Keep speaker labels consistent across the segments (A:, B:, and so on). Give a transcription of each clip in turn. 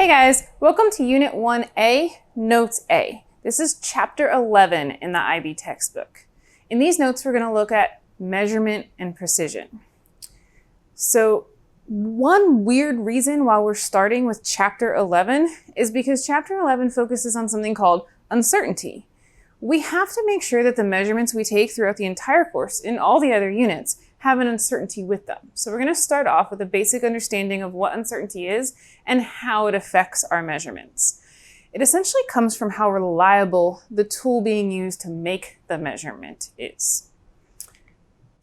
A: Hey guys, welcome to Unit 1A, Notes A. This is Chapter 11 in the IB textbook. In these notes, we're going to look at measurement and precision. So one weird reason why we're starting with Chapter 11 is because Chapter 11 focuses on something called uncertainty. We have to make sure that the measurements we take throughout the entire course in all the other units have an uncertainty with them. So we're going to start off with a basic understanding of what uncertainty is and how it affects our measurements. It essentially comes from how reliable the tool being used to make the measurement is.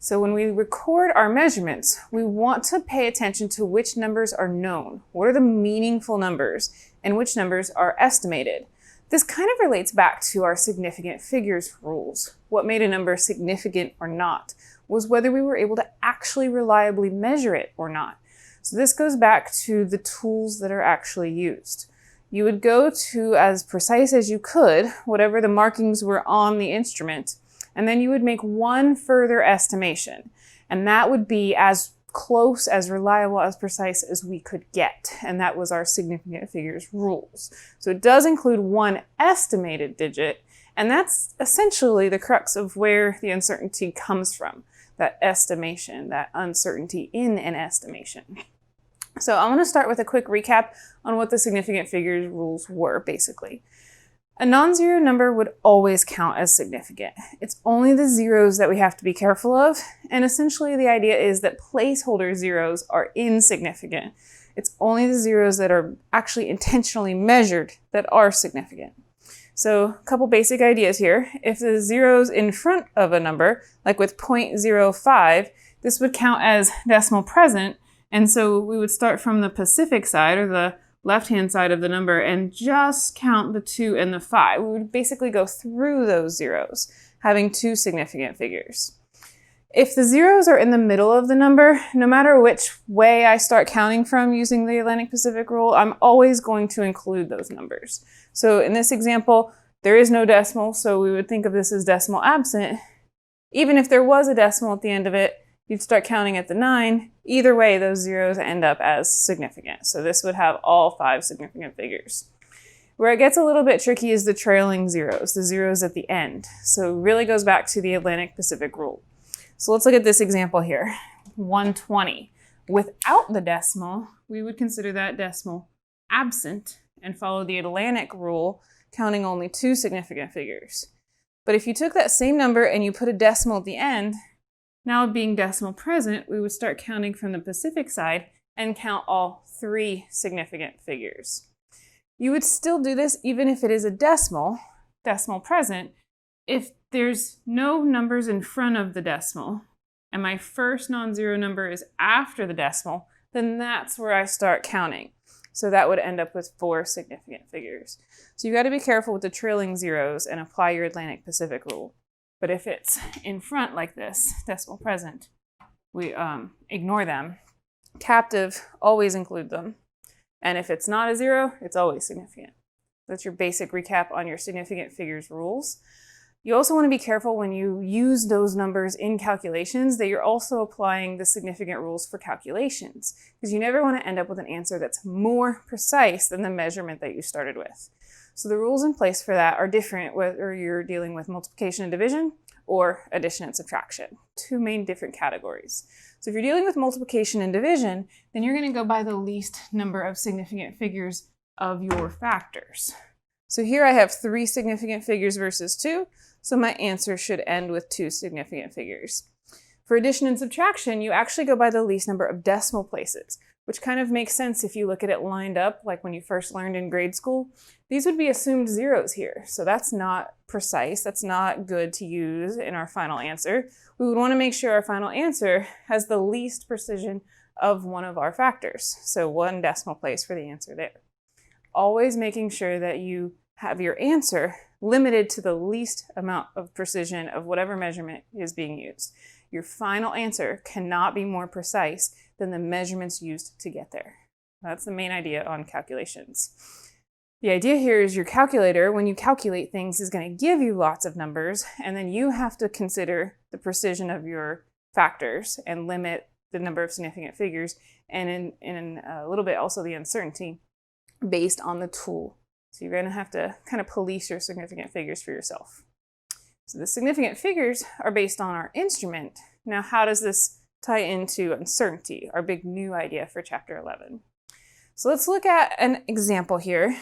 A: So when we record our measurements, we want to pay attention to which numbers are known, what are the meaningful numbers, and which numbers are estimated. This kind of relates back to our significant figures rules. What made a number significant or not was whether we were able to actually reliably measure it or not. So this goes back to the tools that are actually used. You would go to as precise as you could, whatever the markings were on the instrument, and then you would make one further estimation. And that would be as close, as reliable, as precise as we could get. And that was our significant figures rules. So it does include one estimated digit, and that's essentially the crux of where the uncertainty comes from. That estimation, that uncertainty in an estimation. So I want to start with a quick recap on what the significant figures rules were, basically. A non-zero number would always count as significant. It's only the zeros that we have to be careful of, and essentially the idea is that placeholder zeros are insignificant. It's only the zeros that are actually intentionally measured that are significant. So a couple basic ideas here. If the zero's in front of a number, like with 0.05, this would count as decimal present, and so we would start from the Pacific side, or the left-hand side of the number, and just count the 2 and the 5. We would basically go through those zeros, having two significant figures. If the zeros are in the middle of the number, no matter which way I start counting from using the Atlantic Pacific rule, I'm always going to include those numbers. So in this example, there is no decimal, so we would think of this as decimal absent. Even if there was a decimal at the end of it, you'd start counting at the 9. Either way, those zeros end up as significant. So this would have all 5 significant figures. Where it gets a little bit tricky is the trailing zeros, the zeros at the end. So it really goes back to the Atlantic Pacific rule. So let's look at this example here, 120. Without the decimal, we would consider that decimal absent and follow the Atlantic rule, counting only 2 significant figures. But if you took that same number and you put a decimal at the end, now being decimal present, we would start counting from the Pacific side and count all 3 significant figures. You would still do this even if it is a decimal present, if there's no numbers in front of the decimal, and my first non-zero number is after the decimal, then that's where I start counting. So that would end up with 4 significant figures. So you got to be careful with the trailing zeros and apply your Atlantic Pacific rule. But if it's in front like this, decimal present, we ignore them. Captive, always include them. And if it's not a zero, it's always significant. That's your basic recap on your significant figures rules. You also want to be careful when you use those numbers in calculations that you're also applying the significant rules for calculations, because you never want to end up with an answer that's more precise than the measurement that you started with. So the rules in place for that are different whether you're dealing with multiplication and division or addition and subtraction, 2 main different categories. So if you're dealing with multiplication and division, then you're going to go by the least number of significant figures of your factors. So here I have 3 significant figures versus 2, so my answer should end with 2 significant figures. For addition and subtraction, you actually go by the least number of decimal places, which kind of makes sense if you look at it lined up, like when you first learned in grade school. These would be assumed zeros here, so that's not precise, that's not good to use in our final answer. We would want to make sure our final answer has the least precision of one of our factors, so 1 decimal place for the answer there. Always making sure that you have your answer limited to the least amount of precision of whatever measurement is being used. Your final answer cannot be more precise than the measurements used to get there. That's the main idea on calculations. The idea here is your calculator, when you calculate things, is going to give you lots of numbers, and then you have to consider the precision of your factors and limit the number of significant figures, and in a little bit also the uncertainty based on the tool. So you're going to have to kind of police your significant figures for yourself. So the significant figures are based on our instrument. Now, how does this tie into uncertainty, our big new idea for Chapter 11? So let's look at an example here.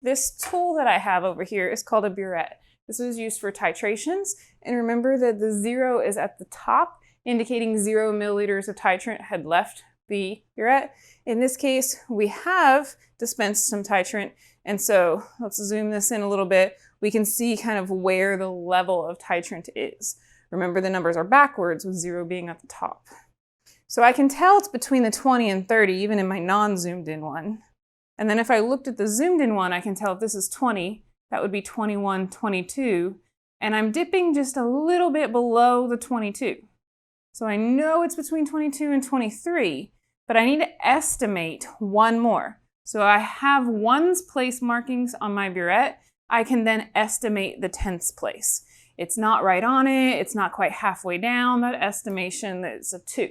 A: This tool that I have over here is called a burette. This is used for titrations. And remember that the 0 is at the top, indicating 0 milliliters of titrant had left the burette. In this case, we have dispensed some titrant. And so let's zoom this in a little bit. We can see kind of where the level of titrant is. Remember, the numbers are backwards with 0 being at the top. So I can tell it's between the 20 and 30, even in my non-zoomed in one. And then if I looked at the zoomed in one, I can tell if this is 20, that would be 21, 22. And I'm dipping just a little bit below the 22. So I know it's between 22 and 23, but I need to estimate one more. So I have ones place markings on my burette. I can then estimate the tenths place. It's not right on it. It's not quite halfway down. That estimation is a 2.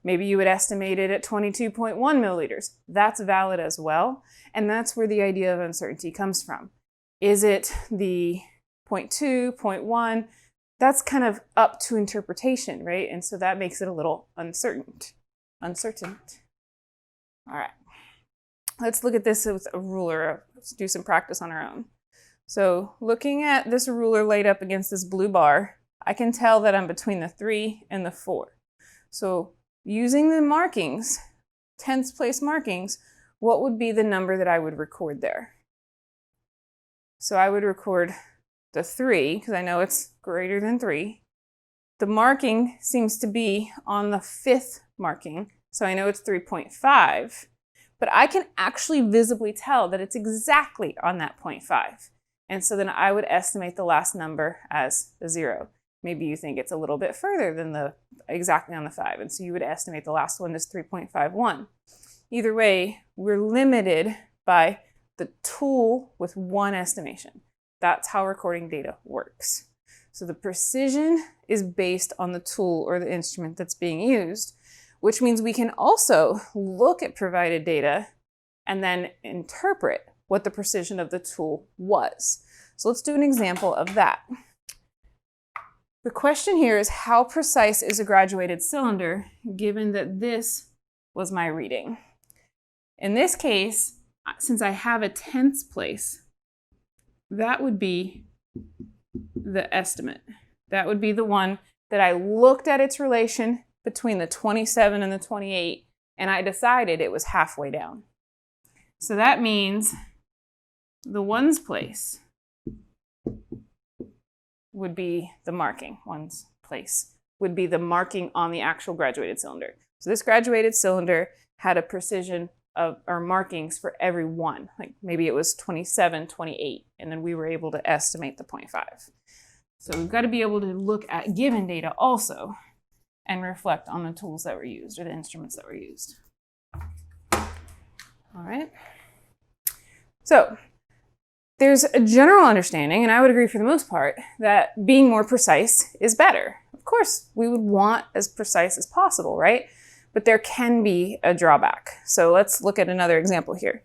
A: Maybe you would estimate it at 22.1 milliliters. That's valid as well. And that's where the idea of uncertainty comes from. Is it the 0.2, 0.1? That's kind of up to interpretation, right? And so that makes it a little uncertain. All right. Let's look at this with a ruler. Let's do some practice on our own. So looking at this ruler laid up against this blue bar, I can tell that I'm between the 3 and the 4. So using the markings, tenths place markings, what would be the number that I would record there? So I would record the 3, because I know it's greater than 3. The marking seems to be on the 5th marking, so I know it's 3.5. But I can actually visibly tell that it's exactly on that 0.5. And so then I would estimate the last number as the 0. Maybe you think it's a little bit further than the exactly on the 5. And so you would estimate the last one as 3.51. Either way, we're limited by the tool with one estimation. That's how recording data works. So the precision is based on the tool or the instrument that's being used, which means we can also look at provided data and then interpret what the precision of the tool was. So let's do an example of that. The question here is, how precise is a graduated cylinder given that this was my reading? In this case, since I have a tenths place, that would be the estimate. That would be the one that I looked at its relation between the 27 and the 28, and I decided it was halfway down. So that means the ones place would be the marking. Ones place would be the marking on the actual graduated cylinder. So this graduated cylinder had a precision of, or markings for every one. Like maybe it was 27, 28, and then we were able to estimate the 0.5. So we've got to be able to look at given data also and reflect on the tools that were used or the instruments that were used. All right. So there's a general understanding, and I would agree for the most part, that being more precise is better. Of course, we would want as precise as possible, right? But there can be a drawback. So let's look at another example here.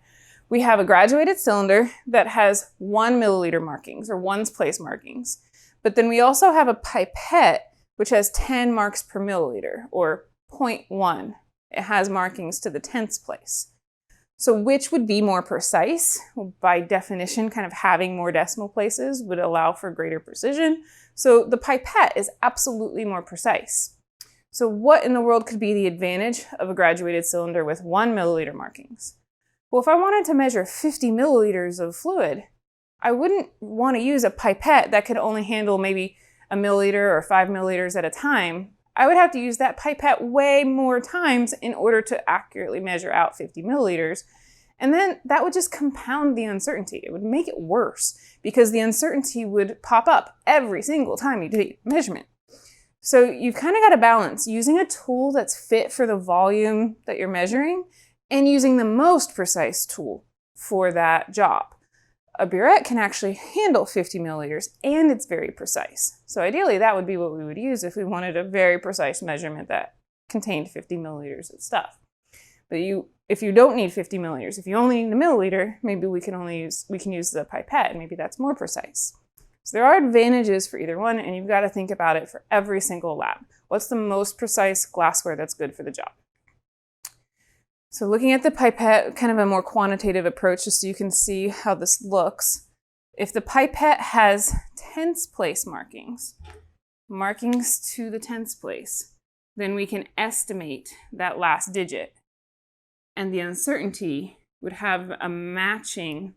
A: We have a graduated cylinder that has 1 milliliter markings or ones place markings. But then we also have a pipette which has 10 marks per milliliter, or 0.1. It has markings to the tenths place. So which would be more precise? Well, by definition, kind of having more decimal places would allow for greater precision. So the pipette is absolutely more precise. So what in the world could be the advantage of a graduated cylinder with 1 milliliter markings? Well, if I wanted to measure 50 milliliters of fluid, I wouldn't want to use a pipette that could only handle maybe a milliliter or 5 milliliters at a time. I would have to use that pipette way more times in order to accurately measure out 50 milliliters. And then that would just compound the uncertainty. It would make it worse because the uncertainty would pop up every single time you do a measurement. So you've kind of got to balance using a tool that's fit for the volume that you're measuring and using the most precise tool for that job. A burette can actually handle 50 milliliters and it's very precise. So ideally that would be what we would use if we wanted a very precise measurement that contained 50 milliliters of stuff. But you if you don't need 50 milliliters, if you only need a milliliter, maybe we can use the pipette, and maybe that's more precise. So there are advantages for either one, and you've got to think about it for every single lab. What's the most precise glassware that's good for the job? So looking at the pipette, kind of a more quantitative approach, just so you can see how this looks. If the pipette has tens place markings to the tens place, then we can estimate that last digit. And the uncertainty would have a matching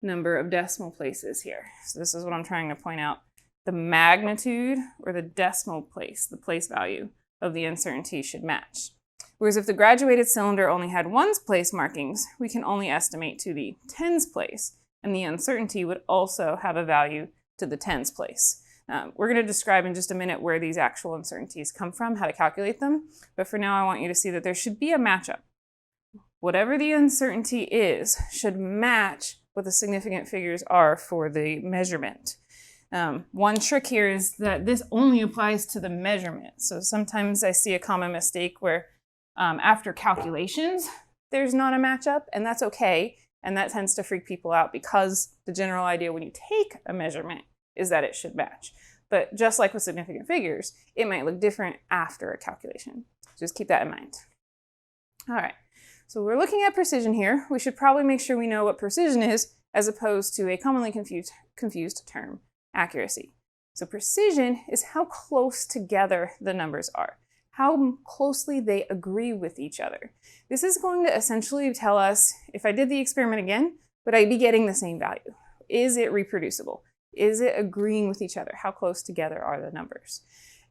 A: number of decimal places here. So this is what I'm trying to point out. The magnitude or the decimal place, the place value of the uncertainty should match. Whereas if the graduated cylinder only had ones place markings, we can only estimate to the tens place, and the uncertainty would also have a value to the tens place. We're going to describe in just a minute where these actual uncertainties come from, how to calculate them, but for now I want you to see that there should be a matchup. Whatever the uncertainty is should match what the significant figures are for the measurement. One trick here is that this only applies to the measurement. So sometimes I see a common mistake where after calculations, there's not a matchup, and that's okay. And that tends to freak people out because the general idea when you take a measurement is that it should match. But just like with significant figures, it might look different after a calculation. Just keep that in mind. All right. So we're looking at precision here. We should probably make sure we know what precision is as opposed to a commonly confused term, accuracy. So precision is how close together the numbers are, how closely they agree with each other. This is going to essentially tell us if I did the experiment again, would I be getting the same value? Is it reproducible? Is it agreeing with each other? How close together are the numbers?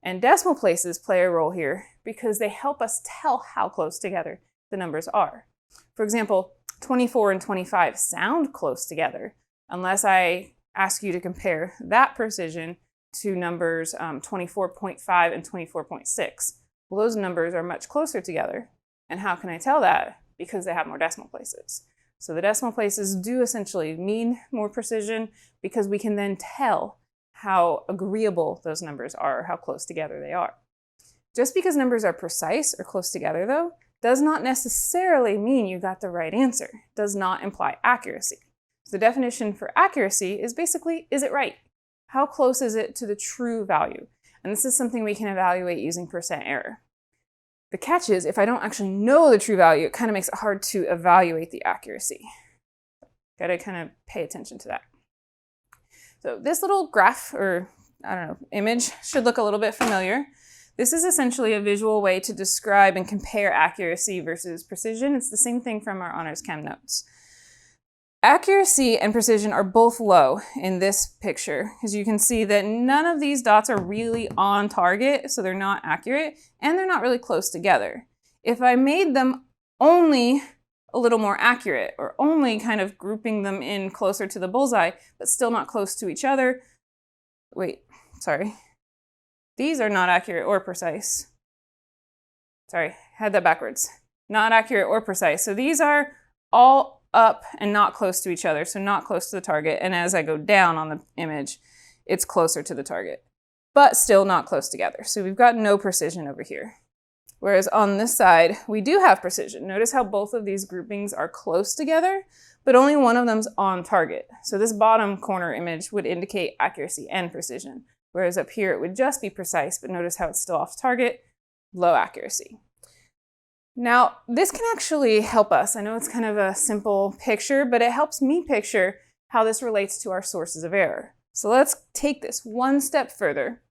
A: And decimal places play a role here because they help us tell how close together the numbers are. For example, 24 and 25 sound close together unless I ask you to compare that precision to numbers 24.5 and 24.6. Well, those numbers are much closer together. And how can I tell that? Because they have more decimal places. So the decimal places do essentially mean more precision because we can then tell how agreeable those numbers are, how close together they are. Just because numbers are precise or close together, though, does not necessarily mean you got the right answer. It does not imply accuracy. So the definition for accuracy is basically, is it right? How close is it to the true value? And this is something we can evaluate using percent error. The catch is, if I don't actually know the true value, it kind of makes it hard to evaluate the accuracy. Got to kind of pay attention to that. So this little graph, or image should look a little bit familiar. This is essentially a visual way to describe and compare accuracy versus precision. It's the same thing from our honors chem notes. Accuracy and precision are both low in this picture, because you can see that none of these dots are really on target, so they're not accurate, and they're not really close together. If I made them only a little more accurate, or only kind of grouping them in closer to the bullseye, but still not close to each other, these are not accurate or precise. Sorry, had that backwards. Not accurate or precise. So these are all up and not close to each other, so not close to the target. And as I go down on the image, it's closer to the target, but still not close together. So we've got no precision over here. Whereas on this side, we do have precision. Notice how both of these groupings are close together, but only one of them's on target. So this bottom corner image would indicate accuracy and precision. Whereas up here, it would just be precise, but notice how it's still off target, low accuracy. Now, this can actually help us. I know it's kind of a simple picture, but it helps me picture how this relates to our sources of error. So let's take this one step further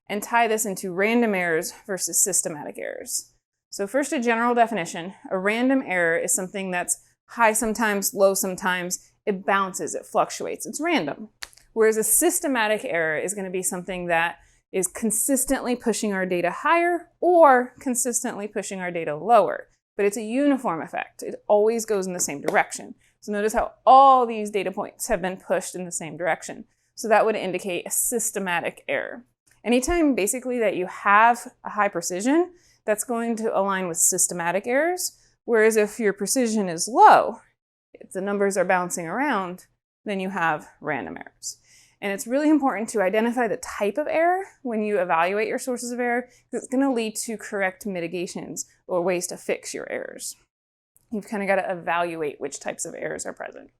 A: and tie this into random errors versus systematic errors. So first, a general definition. A random error is something that's high sometimes, low sometimes. It bounces, it fluctuates, it's random. Whereas a systematic error is going to be something that is consistently pushing our data higher or consistently pushing our data lower. But it's a uniform effect. It always goes in the same direction. So notice how all these data points have been pushed in the same direction. So that would indicate a systematic error. Anytime basically that you have a high precision, that's going to align with systematic errors. Whereas if your precision is low, if the numbers are bouncing around, then you have random errors. And it's really important to identify the type of error when you evaluate your sources of error, because it's going to lead to correct mitigations or ways to fix your errors. you've kind of got to evaluate which types of errors are present.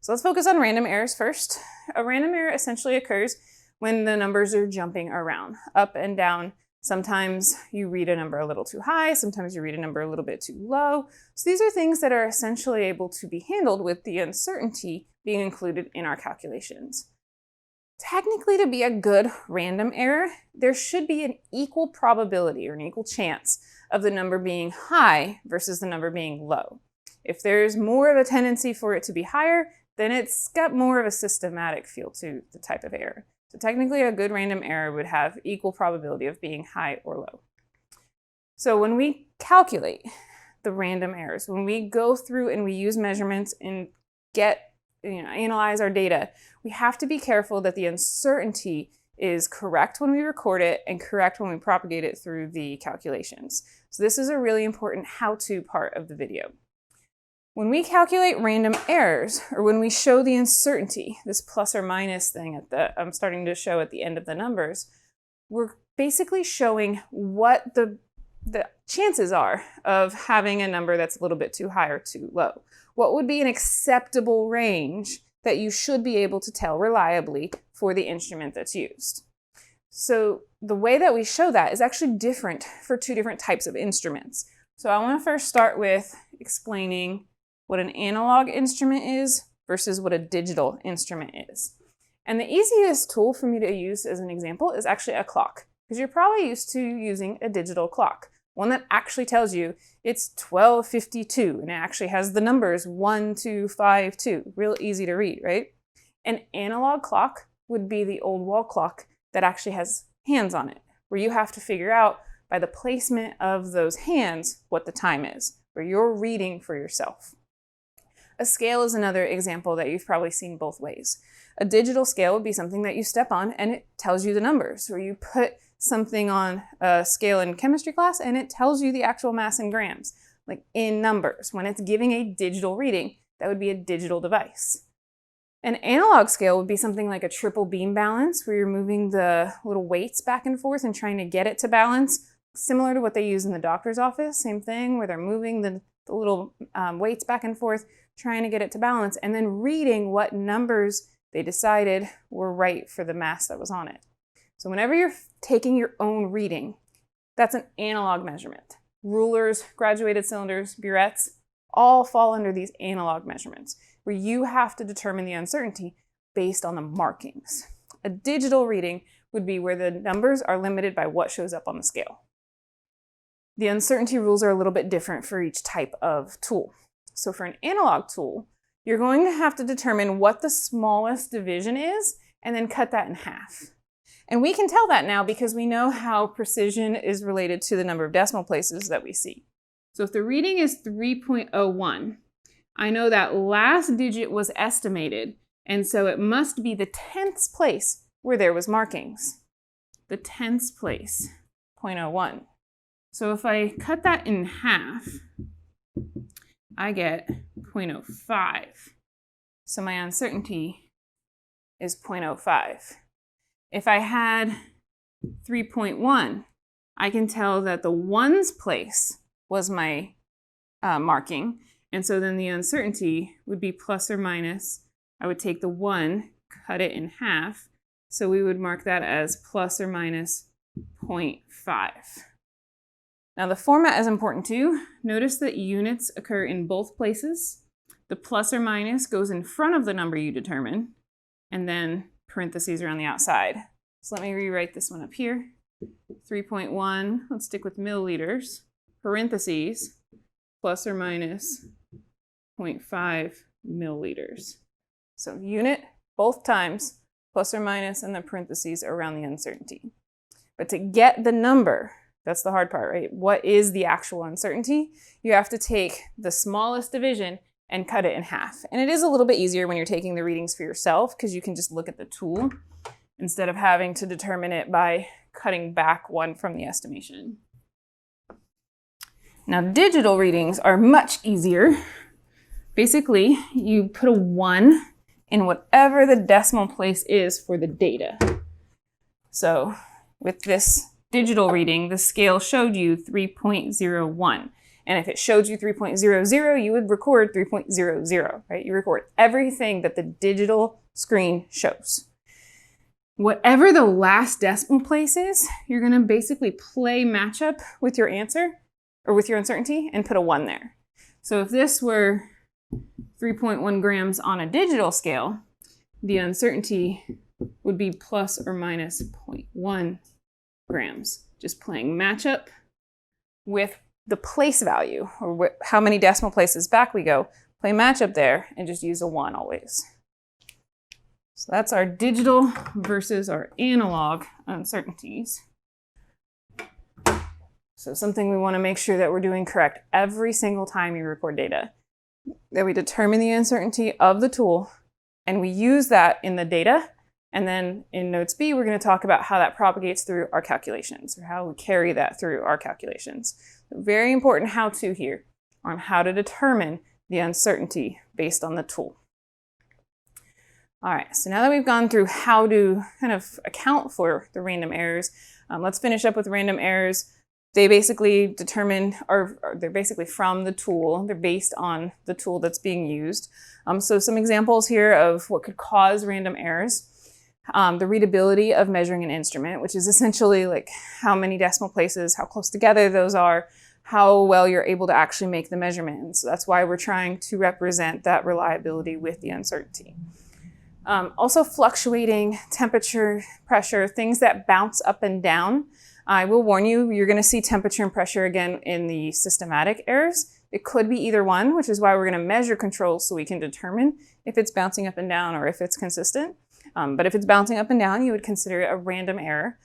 A: So let's focus on random errors first. A random error essentially occurs when the numbers are jumping around, up and down. Sometimes you read a number a little too high, sometimes you read a number a little bit too low. So these are things that are essentially able to be handled with the uncertainty being included in our calculations. Technically, to be a good random error, there should be an equal probability or an equal chance of the number being high versus the number being low. If there's more of a tendency for it to be higher, then it's got more of a systematic feel to the type of error. So technically, a good random error would have equal probability of being high or low. So when we calculate the random errors, when we go through and we use measurements and analyze our data, we have to be careful that the uncertainty is correct when we record it and correct when we propagate it through the calculations. So this is a really important how-to part of the video. When we calculate random errors, or when we show the uncertainty, this plus or minus thing I'm starting to show at the end of the numbers, we're basically showing what the chances are of having a number that's a little bit too high or too low. What would be an acceptable range that you should be able to tell reliably for the instrument that's used? So the way that we show that is actually different for two different types of instruments. So I want to first start with explaining what an analog instrument is versus what a digital instrument is. And the easiest tool for me to use as an example is actually a clock, because you're probably used to using a digital clock, one that actually tells you it's 12:52, and it actually has the numbers 1, 2, 5, 2. Real easy to read, right? An analog clock would be the old wall clock that actually has hands on it, where you have to figure out by the placement of those hands what the time is, where you're reading for yourself. A scale is another example that you've probably seen both ways. A digital scale would be something that you step on and it tells you the numbers, or you put something on a scale in chemistry class and it tells you the actual mass in grams, like in numbers. When it's giving a digital reading, that would be a digital device. An analog scale would be something like a triple beam balance, where you're moving the little weights back and forth and trying to get it to balance, similar to what they use in the doctor's office. Same thing, where they're moving the little weights back and forth, trying to get it to balance, and then reading what numbers they decided were right for the mass that was on it. So whenever you're taking your own reading, that's an analog measurement. Rulers, graduated cylinders, burettes, all fall under these analog measurements, where you have to determine the uncertainty based on the markings. A digital reading would be where the numbers are limited by what shows up on the scale. The uncertainty rules are a little bit different for each type of tool. So for an analog tool, you're going to have to determine what the smallest division is and then cut that in half. And we can tell that now because we know how precision is related to the number of decimal places that we see. So if the reading is 3.01, I know that last digit was estimated, and so it must be the 10th place where there was markings. The 10th place, 0.01. So if I cut that in half, I get 0.05. So my uncertainty is 0.05. If I had 3.1, I can tell that the ones place was my marking. And so then the uncertainty would be plus or minus. I would take the 1, cut it in half. So we would mark that as plus or minus 0.5. Now the format is important too. Notice that units occur in both places. The plus or minus goes in front of the number you determine, and then parentheses around the outside. So let me rewrite this one up here. 3.1, let's stick with milliliters, parentheses, plus or minus 0.5 milliliters. So unit, both times, plus or minus, and the parentheses around the uncertainty. But to get the number, that's the hard part, right? What is the actual uncertainty? You have to take the smallest division and cut it in half. And it is a little bit easier when you're taking the readings for yourself because you can just look at the tool instead of having to determine it by cutting back one from the estimation. Now, digital readings are much easier. Basically, you put a 1 in whatever the decimal place is for the data. So with this digital reading, the scale showed you 3.01. And if it showed you 3.00, you would record 3.00, right? You record everything that the digital screen shows. Whatever the last decimal place is, you're going to basically play matchup with your answer or with your uncertainty and put a 1 there. So if this were 3.1 grams on a digital scale, the uncertainty would be plus or minus 0.1 grams. Just playing matchup with the place value, or how many decimal places back we go. Play matchup there and just use a 1 always. So that's our digital versus our analog uncertainties. So something we want to make sure that we're doing correct every single time you record data, that we determine the uncertainty of the tool and we use that in the data. And then in Notes B, we're going to talk about how that propagates through our calculations, or how we carry that through our calculations. So very important how-to here on how to determine the uncertainty based on the tool. All right, so now that we've gone through how to kind of account for the random errors, let's finish up with random errors. They basically determine, or they're basically from the tool. They're based on the tool that's being used. So some examples here of what could cause random errors. The readability of measuring an instrument, which is essentially like how many decimal places, how close together those are, how well you're able to actually make the measurement. So that's why we're trying to represent that reliability with the uncertainty. Also fluctuating temperature, pressure, things that bounce up and down. I will warn you, you're going to see temperature and pressure again in the systematic errors. It could be either one, which is why we're going to measure controls so we can determine if it's bouncing up and down or if it's consistent. But if it's bouncing up and down, you would consider it a random error.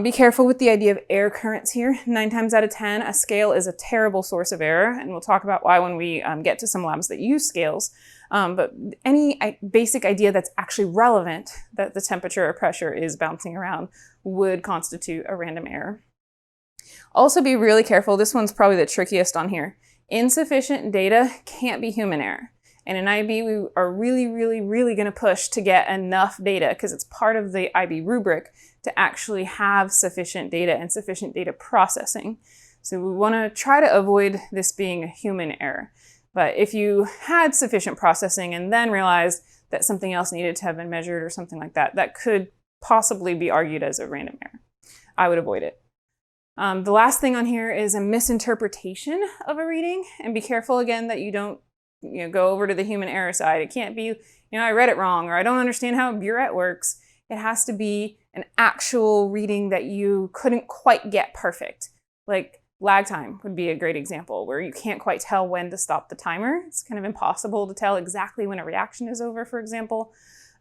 A: Be careful with the idea of air currents here. 9 times out of 10, a scale is a terrible source of error, and we'll talk about why when we get to some labs that use scales. But any basic idea that's actually relevant, that the temperature or pressure is bouncing around, would constitute a random error. Also be really careful, this one's probably the trickiest on here. Insufficient data can't be human error. And in IB, we are really going to push to get enough data, because it's part of the IB rubric to actually have sufficient data and sufficient data processing. So we want to try to avoid this being a human error. But if you had sufficient processing and then realized that something else needed to have been measured or something like that, that could possibly be argued as a random error. I would avoid it. The last thing on here is a misinterpretation of a reading, and be careful again that you don't go over to the human error side. It can't be, I read it wrong, or I don't understand how a burette works. It has to be an actual reading that you couldn't quite get perfect. Like lag time would be a great example, where you can't quite tell when to stop the timer. It's kind of impossible to tell exactly when a reaction is over, for example.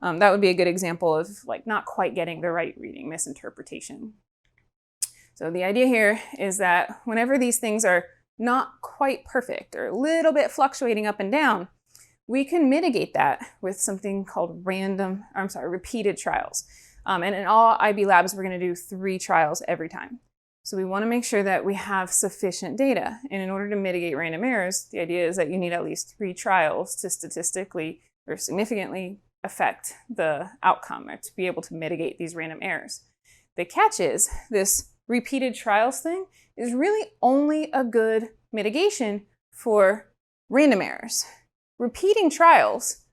A: That would be a good example of like not quite getting the right reading, misinterpretation. So the idea here is that whenever these things are not quite perfect or a little bit fluctuating up and down, we can mitigate that with something called repeated trials. And in all IB labs, we're going to do 3 trials every time. So we want to make sure that we have sufficient data. And in order to mitigate random errors, the idea is that you need at least 3 trials to statistically or significantly affect the outcome, or to be able to mitigate these random errors. The catch is this repeated trials thing is really only a good mitigation for random errors. Repeating trials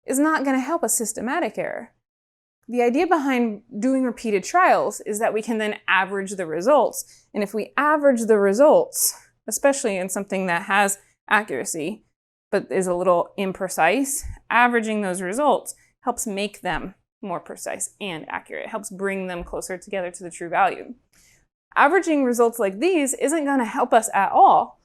A: is not going to help a systematic error. The idea behind doing repeated trials is that we can then average the results. And if we average the results, especially in something that has accuracy but is a little imprecise, averaging those results helps make them more precise and accurate. It helps bring them closer together to the true value. Averaging results like these isn't going to help us at all.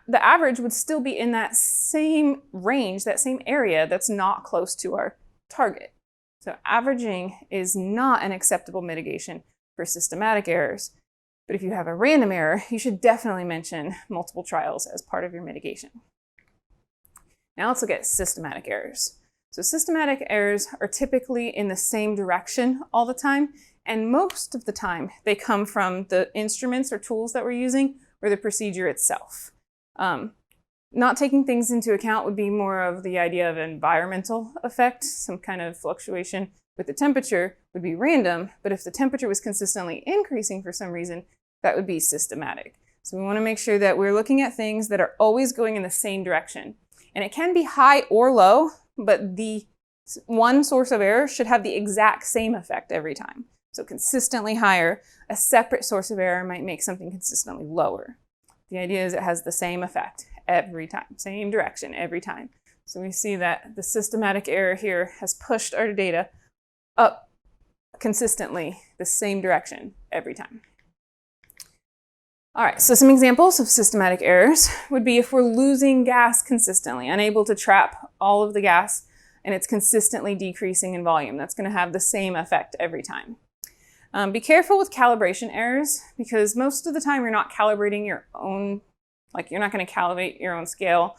A: The average would still be in that same range, that same area that's not close to our target. So averaging is not an acceptable mitigation for systematic errors. But if you have a random error, you should definitely mention multiple trials as part of your mitigation. Now let's look at systematic errors. So systematic errors are typically in the same direction all the time, and most of the time they come from the instruments or tools that we're using or the procedure itself. Not taking things into account would be more of the idea of environmental effect. Some kind of fluctuation with the temperature would be random, but if the temperature was consistently increasing for some reason, that would be systematic. So we want to make sure that we're looking at things that are always going in the same direction. And it can be high or low, but the one source of error should have the exact same effect every time. So consistently higher, a separate source of error might make something consistently lower. The idea is it has the same effect every time, same direction every time. So we see that the systematic error here has pushed our data up consistently the same direction every time. All right, so some examples of systematic errors would be if we're losing gas consistently, unable to trap all of the gas, and it's consistently decreasing in volume. That's going to have the same effect every time. Be careful with calibration errors, because most of the time you're not calibrating your own, like you're not going to calibrate your own scale.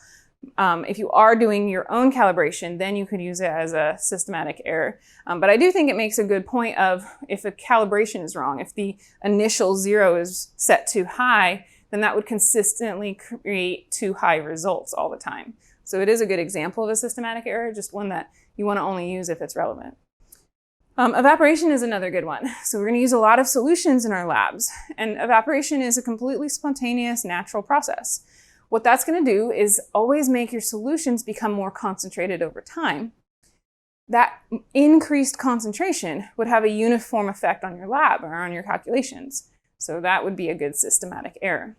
A: If you are doing your own calibration, then you could use it as a systematic error. But I do think it makes a good point of if a calibration is wrong, if the initial 0 is set too high, then that would consistently create too high results all the time. So it is a good example of a systematic error, just one that you want to only use if it's relevant. Evaporation is another good one. So we're going to use a lot of solutions in our labs, and evaporation is a completely spontaneous, natural process. What that's going to do is always make your solutions become more concentrated over time. That increased concentration would have a uniform effect on your lab or on your calculations. So that would be a good systematic error.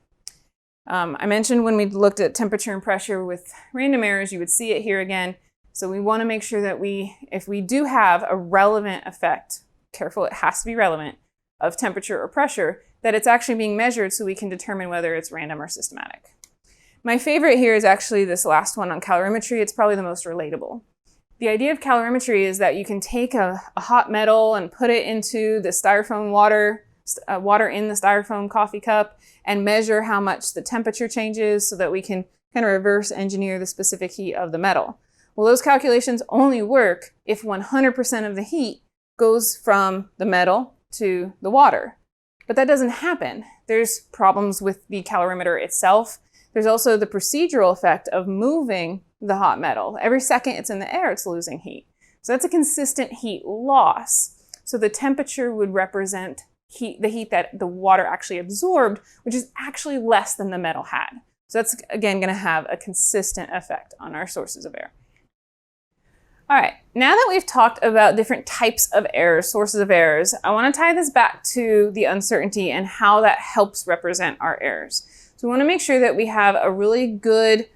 A: I mentioned when we looked at temperature and pressure with random errors, you would see it here again. So we want to make sure that if we do have a relevant effect, careful, it has to be relevant, of temperature or pressure, that it's actually being measured so we can determine whether it's random or systematic. My favorite here is actually this last one on calorimetry. It's probably the most relatable. The idea of calorimetry is that you can take a hot metal and put it into the styrofoam water in the styrofoam coffee cup and measure how much the temperature changes so that we can kind of reverse engineer the specific heat of the metal. Well, those calculations only work if 100% of the heat goes from the metal to the water. But that doesn't happen. There's problems with the calorimeter itself. There's also the procedural effect of moving the hot metal. Every second it's in the air, it's losing heat. So that's a consistent heat loss. So the temperature would represent the heat that the water actually absorbed, which is actually less than the metal had. So that's, again, going to have a consistent effect on our sources of error. All right, now that we've talked about different types of errors, sources of errors, I want to tie this back to the uncertainty and how that helps represent our errors. So we want to make sure that we have a really good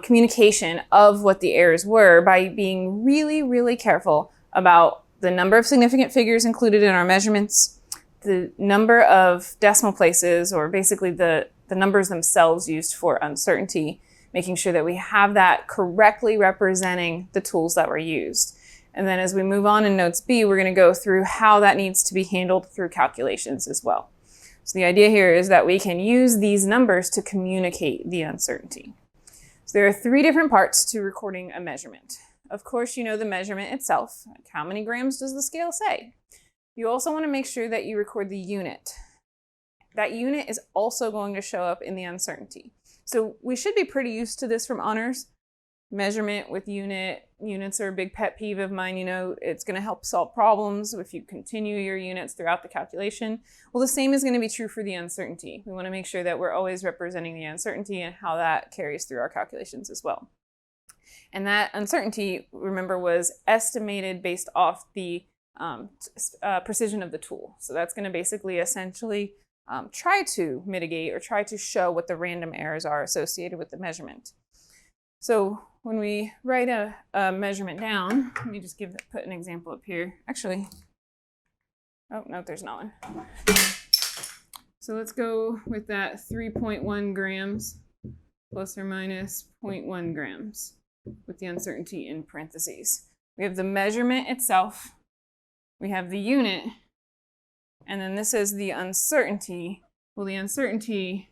A: communication of what the errors were by being really, really careful about the number of significant figures included in our measurements, the number of decimal places, or basically the numbers themselves used for uncertainty, making sure that we have that correctly representing the tools that were used. And then as we move on in Notes B, we're going to go through how that needs to be handled through calculations as well. So the idea here is that we can use these numbers to communicate the uncertainty. So there are 3 different parts to recording a measurement. Of course, you know the measurement itself. Like how many grams does the scale say? You also want to make sure that you record the unit. That unit is also going to show up in the uncertainty. So we should be pretty used to this from honors. Measurement with unit. Units are a big pet peeve of mine. You know, it's going to help solve problems if you continue your units throughout the calculation. Well, the same is going to be true for the uncertainty. We want to make sure that we're always representing the uncertainty and how that carries through our calculations as well. And that uncertainty, remember, was estimated based off the precision of the tool. So that's going to basically essentially try to mitigate or try to show what the random errors are associated with the measurement. So when we write a measurement down, let me just put an example up here. Actually, oh, no, there's not one. So let's go with that 3.1 grams plus or minus 0.1 grams with the uncertainty in parentheses. We have the measurement itself. We have the unit. And then this is the uncertainty. Well, the uncertainty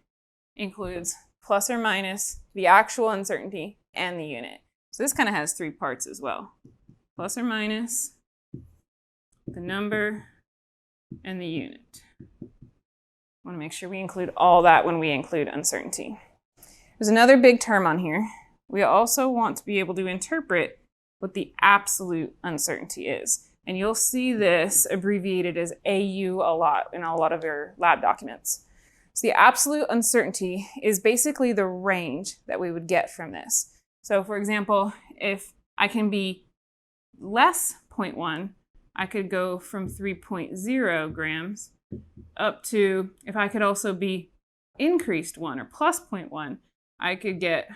A: includes plus or minus the actual uncertainty and the unit. So this kind of has 3 parts as well. Plus or minus the number and the unit. I want to make sure we include all that when we include uncertainty. There's another big term on here. We also want to be able to interpret what the absolute uncertainty is. And you'll see this abbreviated as AU a lot in a lot of your lab documents. So the absolute uncertainty is basically the range that we would get from this. So for example, if I can be less 0.1, I could go from 3.0 grams up to, if I could also be increased 1 or plus 0.1, I could get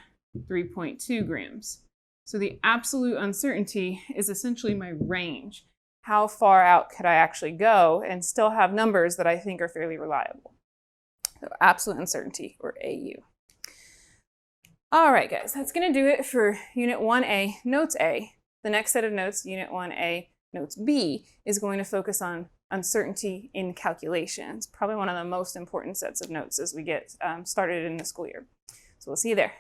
A: 3.2 grams. So the absolute uncertainty is essentially my range. How far out could I actually go and still have numbers that I think are fairly reliable? So absolute uncertainty, or AU. All right, guys, that's going to do it for Unit 1A, Notes A. The next set of notes, Unit 1A, Notes B, is going to focus on uncertainty in calculations. Probably one of the most important sets of notes as we get started in the school year. So we'll see you there.